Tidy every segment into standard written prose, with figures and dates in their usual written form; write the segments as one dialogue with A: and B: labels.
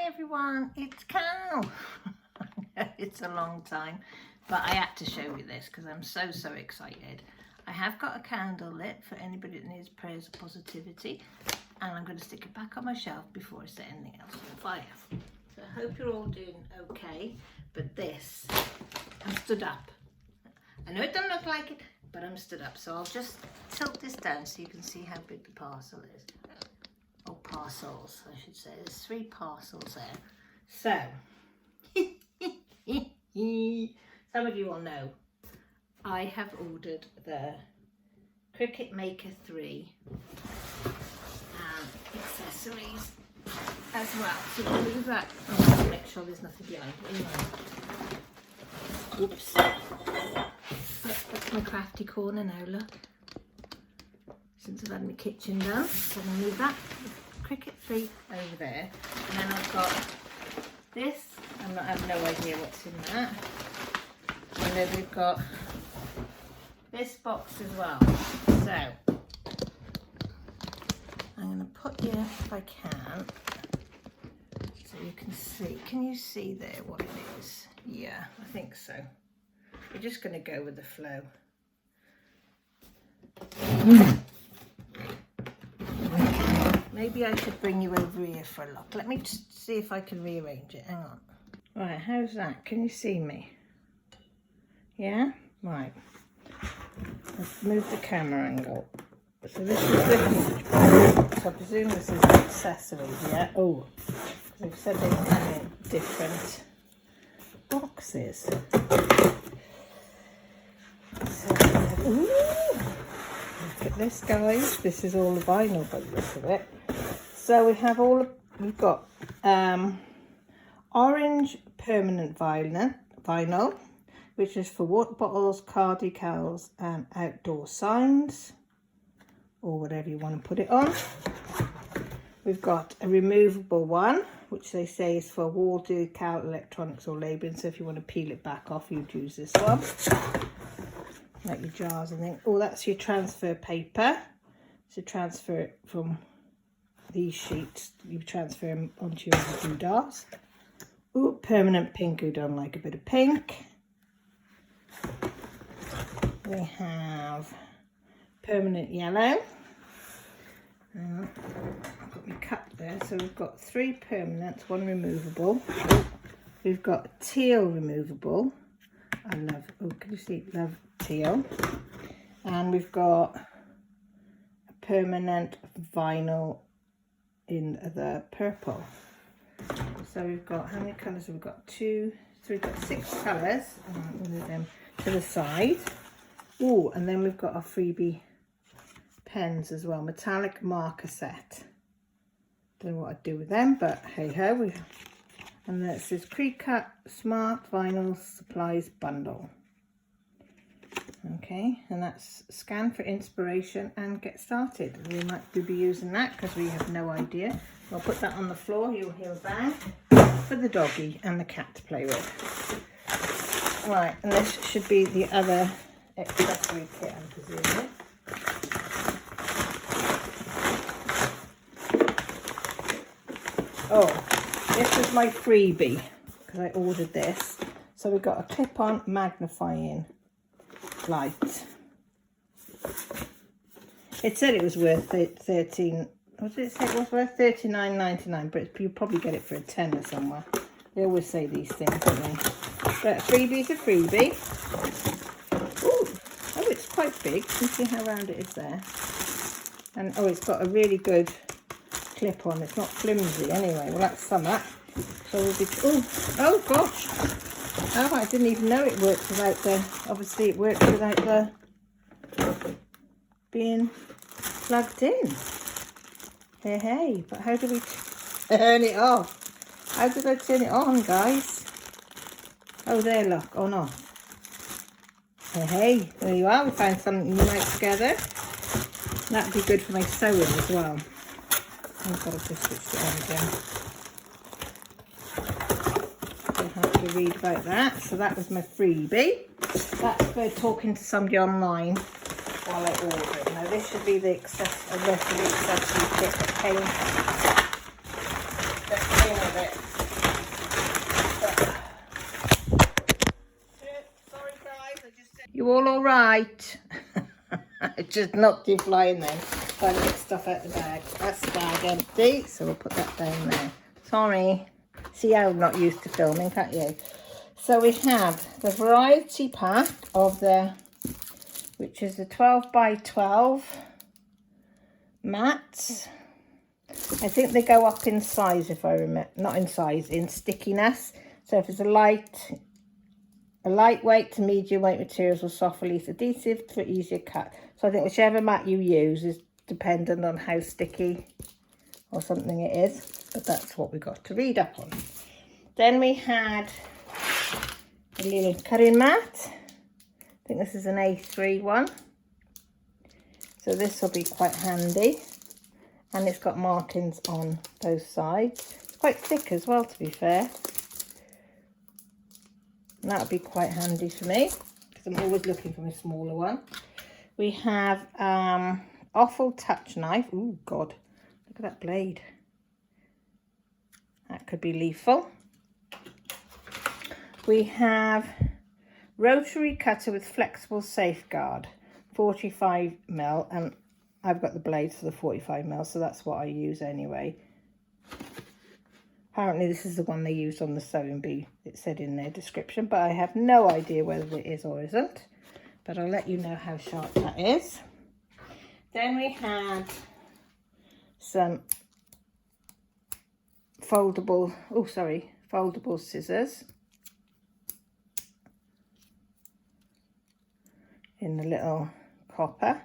A: everyone, it's Cal. It's a long time, but I had to show you this because I'm so excited. I have got a candle lit for anybody that needs prayers of positivity, and I'm going to stick it back on my shelf before I set anything else on fire. So I hope you're all doing okay, but this, I'm stood up. I know it doesn't look like it, but I'm stood up, so I'll just tilt this down so you can see how big the parcel is. Or parcels, I should say. There's 3 parcels there. So, some of you will know, I have ordered the Cricut Maker 3 accessories as well. So we'll leave that. I'm going to make sure there's nothing behind it. Oops. That's my crafty corner now, look. Since I've had my kitchen done, so I'm going to move that Cricut 3 over there. And then I've got this. I have no idea what's in that. And then we've got this box as well. So I'm going to put you, if I can, so you can see. Can you see there what it is? Yeah, I think so. We're just going to go with the flow. Maybe I should bring you over here for a look. Let me just see if I can rearrange it. Hang on. Right, how's that? Can you see me? Yeah? Right. Let's move the camera angle. So this is the... So I presume this is the accessories, yeah? Oh, because they've said they come in different boxes. So, ooh, look at this, guys. This is all the vinyl by the look of it. So we have we've got orange permanent vinyl, which is for water bottles, car decals, and outdoor signs, or whatever you want to put it on. We've got a removable one, which they say is for wall decal, electronics, or labelling. So if you want to peel it back off, you'd use this one. Like your jars and things. Oh, that's your transfer paper. So transfer it from these sheets, you transfer them onto your doodars. Oh, permanent pink udon, like a bit of pink. We have permanent yellow. I've got my cup there, so we've got 3 permanents, 1 removable. We've got teal removable. I love, oh, can you see, love teal. And we've got a permanent vinyl in the purple. So we've got, how many colours have we got? 2, 3, we've got 6 colours. We'll move them to the side. Oh, and then we've got our freebie pens as well, metallic marker set. Don't know what I'd do with them, but hey ho. And that says Cricut Smart Vinyl Supplies Bundle. Okay, and that's scan for inspiration and get started. We might be using that because we have no idea. I'll put that on the floor, he'll bag, for the doggy and the cat to play with. Right, and this should be the other accessory kit, I'm presuming. Oh, this was my freebie because I ordered this. So we've got a clip-on magnifying light. It said it was worth 13. What did it say? It was worth $39.99, but you'll probably get it for a tenner somewhere. They always say these things, don't they? But a freebie's a freebie. Ooh. Oh, it's quite big. You can see how round it is there. And oh, it's got a really good clip on. It's not flimsy anyway. Well, that's something. So we'll be. Oh gosh. Oh, I didn't even know it worked without the. Obviously, it works without the being plugged in. Hey, but how do we turn it off? How did I turn it on, guys? Oh, there, look, on off. Hey, there you are. We found something new out together. That'd be good for my sewing as well. I've got to just switch it on again. I'll have to read about that. So that was my freebie. That's for talking to somebody online while I order it. Now this should be the accessory kit that came with it. light. I just knocked you flying then. Trying to get stuff out the bag. That's the bag empty, so we'll put that down there. Sorry. See how I'm not used to filming, can't you? So we have the variety pack of which is the 12 by 12 mats. I think they go up in size, if I remember, not in size, in stickiness. So if it's a lightweight to medium weight materials or soft release adhesive for easier cut. So I think whichever mat you use is dependent on how sticky or something it is, but that's what we got to read up on. Then we had a little cutting mat. I think this is an A3 one. So this will be quite handy. And it's got markings on both sides. It's quite thick as well, to be fair. And that'll be quite handy for me, because I'm always looking for a smaller one. We have offal touch knife. Oh God, look at that blade. That could be lethal. We have Rotary Cutter with flexible safeguard, 45mm, and I've got the blades for the 45mm, so that's what I use anyway. Apparently this is the one they used on the sewing bee, it said in their description, but I have no idea whether it is or isn't. But I'll let you know how sharp that is. Then we had some foldable scissors in the little copper.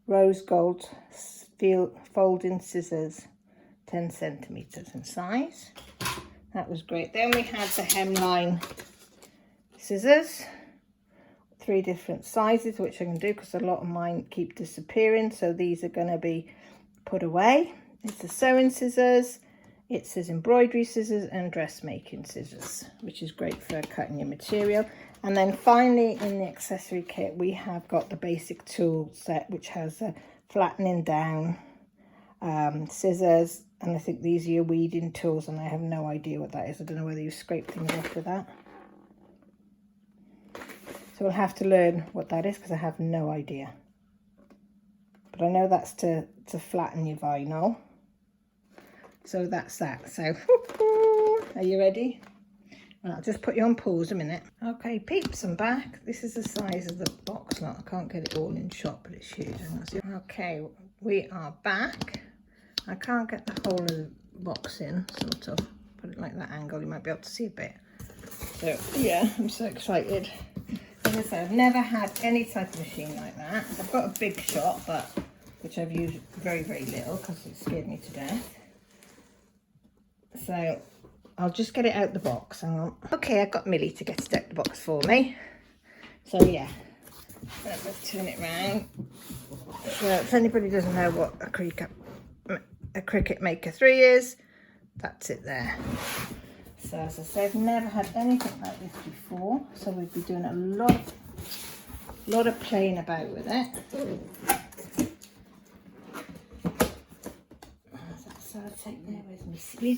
A: Rose gold steel folding scissors, 10 centimeters in size. That was great. Then we had the hemline scissors, 3 different sizes, which I can do because a lot of mine keep disappearing, so these are going to be put away. It's the sewing scissors, it says embroidery scissors and dressmaking scissors, which is great for cutting your material. And then finally in the accessory kit we have got the basic tool set, which has a flattening down scissors, and I think these are your weeding tools, and I have no idea what that is. I don't know whether you scrape things off with that. So we'll have to learn what that is because I have no idea. But I know that's to flatten your vinyl. So that's that. So are you ready? I'll just put you on pause a minute. Okay, peeps, I'm back. This is the size of the box. Now, I can't get it all in shot, but it's huge. Okay, we are back. I can't get the whole of the box in, sort of. Put it like that angle, you might be able to see a bit. So, yeah, I'm so excited. As I say, I've never had any type of machine like that. I've got a big shot, but which I've used very, very little because it scared me to death. So I'll just get it out the box. Hang on. Okay, I've got Millie to get it out the box for me. So yeah, let's turn it round. So if anybody doesn't know what a Cricut Maker 3 is, that's it there. So as I said, I've never had anything like this before, so we'll be doing a lot of playing about with it. So I'll take there, where's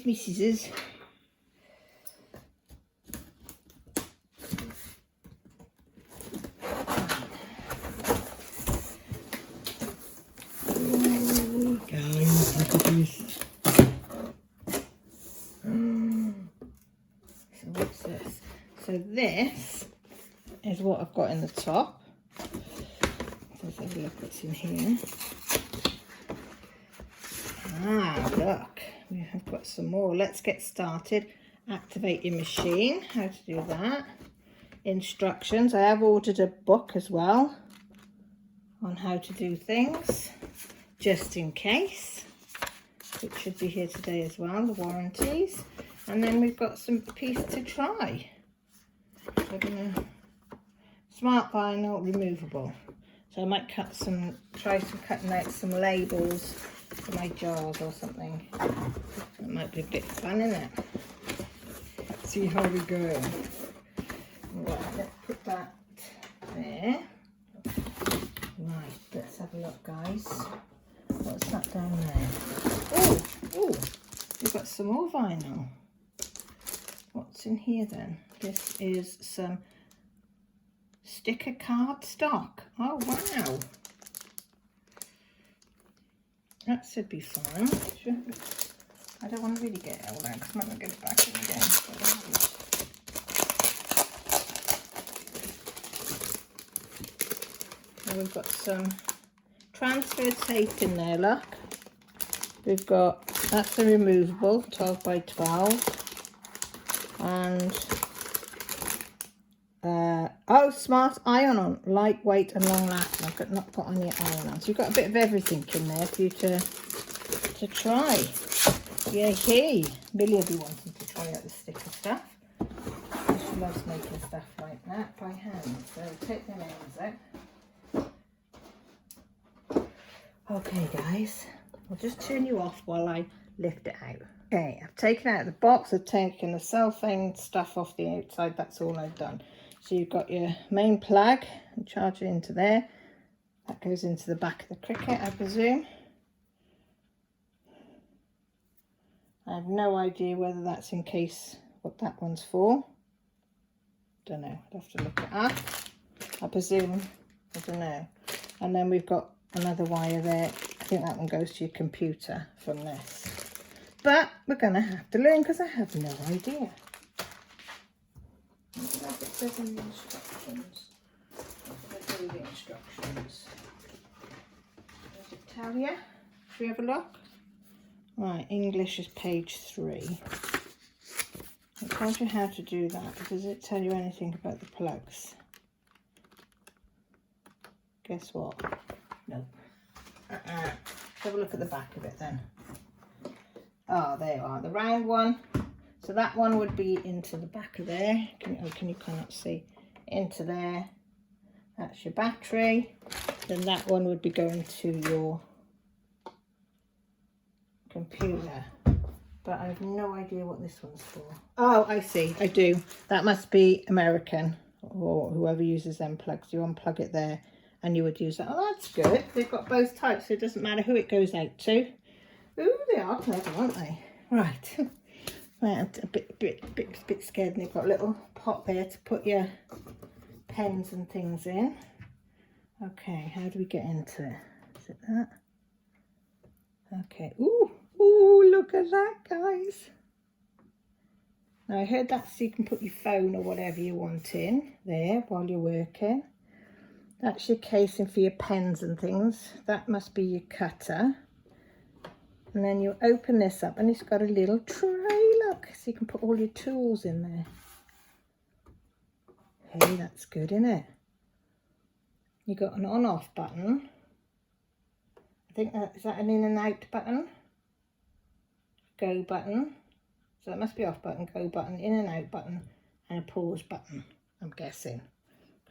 A: my scissors? Oh, guys, look at this. So what's this? So this is what I've got in the top. Let's have a look what's in here. Ah, look, we have got some more. Let's get started. Activate your machine, how to do that. Instructions. I have ordered a book as well on how to do things, just in case. It should be here today as well, the warranties. And then we've got some piece to try. So I'm gonna smart vinyl removable. So I might try some cutting out some labels for my jars or something. It might be a bit fun, isn't it? See how we go. Right, let's put that there. Right, let's have a look, guys. What's that down there? Oh, we've got some more vinyl. What's in here then? This is some sticker card stock. Oh wow, that should be fun. I don't want to really get it all out because I'm not going to get it back in again. And we've got some transfer tape in there, look. We've got, that's the removable, 12 by 12. And, oh, smart iron on, lightweight and long lasting. I've got not put any iron on. So you've got a bit of everything in there for you to try. Yay! Millie will be wanting to try out the sticker stuff. She loves making stuff like that by hand. So take the nails out. Okay guys, I'll just turn you off while I lift it out. Okay, I've taken out the box, I've taken the cellophane stuff off the outside, that's all I've done. So you've got your main plug and charge it into there. That goes into the back of the Cricut, I presume. I have no idea whether that's in case what that one's for. Don't know, I'd have to look it up. I presume, I don't know. And then we've got another wire there. I think that one goes to your computer from this. But we're going to have to learn because I have no idea. What it says in the instructions. What do they do the instructions? Does it tell you? Should we have a look? Right, English is page 3. It tells you how to do that, but does it tell you anything about the plugs? Guess what? No. Let's have a look at the back of it then. Oh, there you are, the round one. So that one would be into the back of there. Can you cannot see? Into there. That's your battery. Then that one would be going to your computer, but I have no idea what this one's for. Oh, I see, I do. That must be American, or whoever uses them plugs. You unplug it there and you would use that. Oh, that's good. They've got both types, so it doesn't matter who it goes out to. Ooh, they are clever, aren't they? Right. Right, a bit scared, and they've got a little pot there to put your pens and things in. Okay, how do we get into it? Is it that? Okay. Ooh, look at that, guys. Now I heard that so you can put your phone or whatever you want in there while you're working. That's your casing for your pens and things. That must be your cutter. And then you open this up and it's got a little tray, look, so you can put all your tools in there. Hey, that's good, isn't it? You got an on-off button. I think is that an in and out button? Go button. So that must be off button, go button, in and out button, and a pause button, I'm guessing.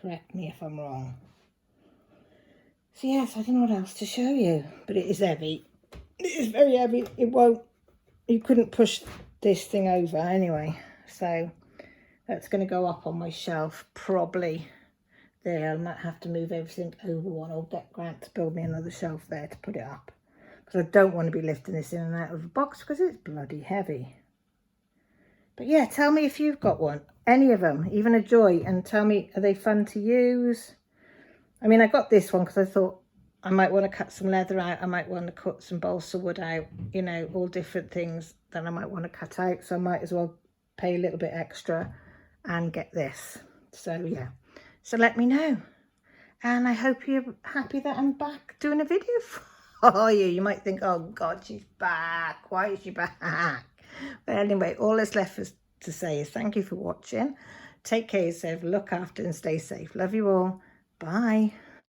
A: Correct me if I'm wrong. So yes, I don't know what else to show you, but it is heavy. It is very heavy. It won't, you couldn't push this thing over anyway. So that's going to go up on my shelf probably there. I might have to move everything over one or get Grant to build me another shelf there to put it up. Because I don't want to be lifting this in and out of the box because it's bloody heavy. But yeah, tell me if you've got one. Any of them, even a Joy, and tell me, are they fun to use? I mean, I got this one because I thought I might want to cut some leather out. I might want to cut some balsa wood out. You know, all different things that I might want to cut out. So I might as well pay a little bit extra and get this. So yeah, so let me know. And I hope you're happy that I'm back doing a video for you. You might think, oh God, she's back. Why is she back? But anyway, all that's left to say is thank you for watching. Take care of yourself, look after and stay safe. Love you all. Bye.